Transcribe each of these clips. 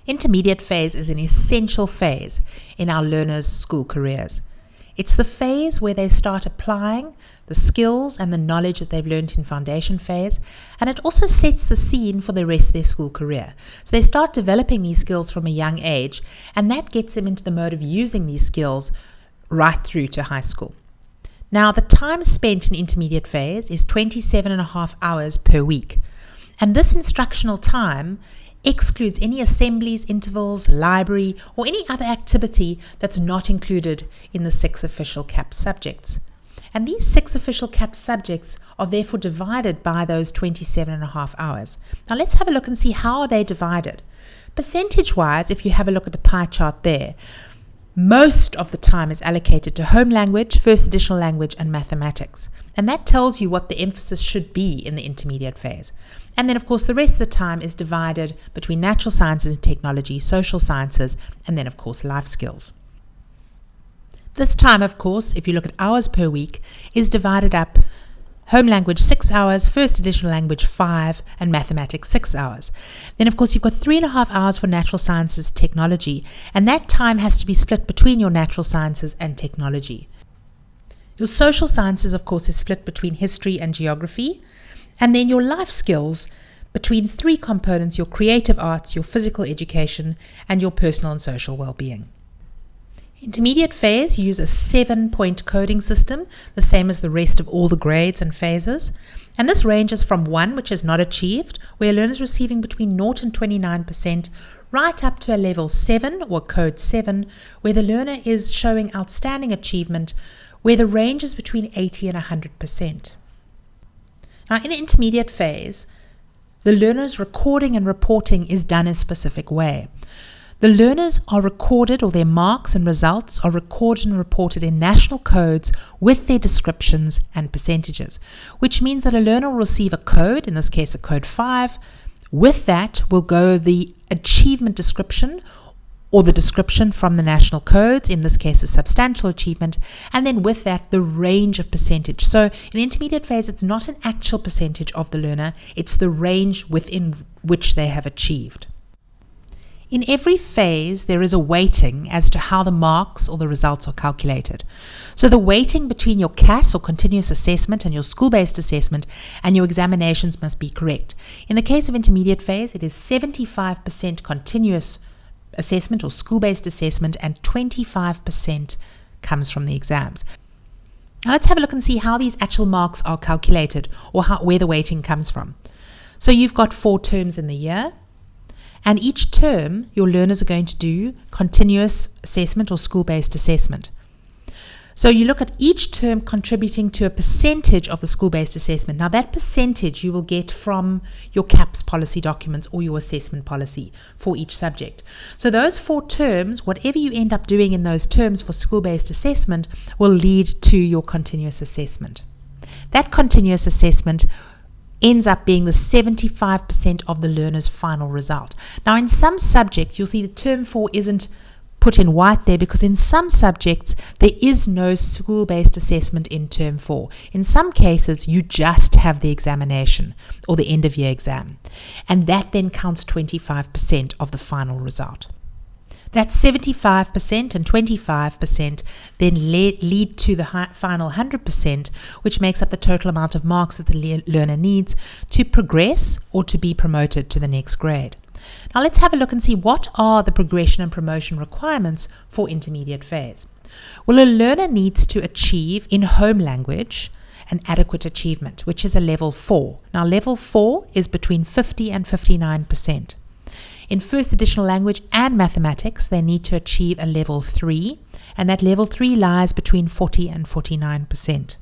Intermediate phase is an essential phase in our learners' school careers. It's the phase where they start applying the skills and the knowledge that they've learned in foundation phase, and it also sets the scene for the rest of their school career. So they start developing these skills from a young age, and that gets them into the mode of using these skills right through to high school. Now, the time spent in intermediate phase is 27.5 hours per week, and this instructional time excludes any assemblies, intervals, library, or any other activity that's not included in the 6 official CAP subjects. And these 6 official CAP subjects are therefore divided by those 27.5 hours. Now let's have a look and see how are they divided. Percentage-wise, if you have a look at the pie chart there, most of the time is allocated to home language, first additional language, and mathematics. And that tells you what the emphasis should be in the intermediate phase. And then, of course, the rest of the time is divided between natural sciences and technology, social sciences, and then, of course, life skills. This time, of course, if you look at hours per week, is divided up home language 6 hours, first additional language 5, and mathematics 6 hours. Then, of course, you've got 3.5 hours for natural sciences, technology, and that time has to be split between your natural sciences and technology. Your social sciences, of course, is split between history and geography, and then your life skills between 3 components: your creative arts, your physical education, and your personal and social well-being. Intermediate phase use a 7-point coding system, the same as the rest of all the grades and phases. And this ranges from 1, which is not achieved, where a learner is receiving between 0 and 29%, right up to a level 7 or code 7, where the learner is showing outstanding achievement, where the range is between 80 and 100%. Now, in the intermediate phase, the learner's recording and reporting is done in a specific way. The learners are recorded, or their marks and results are recorded and reported in national codes with their descriptions and percentages, which means that a learner will receive a code, in this case a code 5. With that will go the achievement description, or the description from the national codes, in this case a substantial achievement, and then with that the range of percentage. So in the intermediate phase, it's not an actual percentage of the learner, it's the range within which they have achieved. In every phase, there is a weighting as to how the marks or the results are calculated. So the weighting between your CAS or continuous assessment and your school-based assessment and your examinations must be correct. In the case of intermediate phase, it is 75% continuous assessment or school-based assessment, and 25% comes from the exams. Now let's have a look and see how these actual marks are calculated, or where the weighting comes from. So you've got 4 terms in the year. And each term, your learners are going to do continuous assessment or school-based assessment. So you look at each term contributing to a percentage of the school-based assessment. Now that percentage you will get from your CAPS policy documents or your assessment policy for each subject. So those 4 terms, whatever you end up doing in those terms for school-based assessment, will lead to your continuous assessment. That continuous assessment ends up being the 75% of the learner's final result. Now, in some subjects, you'll see the term 4 isn't put in white there, because in some subjects, there is no school-based assessment in term 4. In some cases, you just have the examination or the end-of-year exam, and that then counts 25% of the final result. That 75% and 25% then lead to the final 100%, which makes up the total amount of marks that the learner needs to progress or to be promoted to the next grade. Now let's have a look and see what are the progression and promotion requirements for intermediate phase. Well, a learner needs to achieve in home language an adequate achievement, which is a level 4. Now level 4 is between 50 and 59%. In first additional language and mathematics, they need to achieve a level 3, and that level 3 lies between 40 and 49%.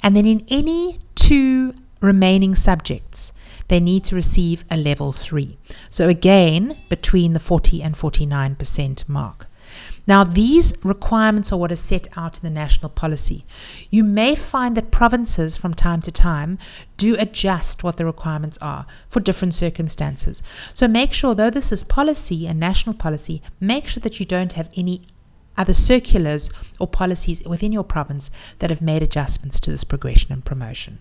And then in any 2 remaining subjects, they need to receive a level 3. So again, between the 40 and 49% mark. Now, these requirements are what is set out in the national policy. You may find that provinces from time to time do adjust what the requirements are for different circumstances. So make sure, though this is policy and national policy, make sure that you don't have any other circulars or policies within your province that have made adjustments to this progression and promotion.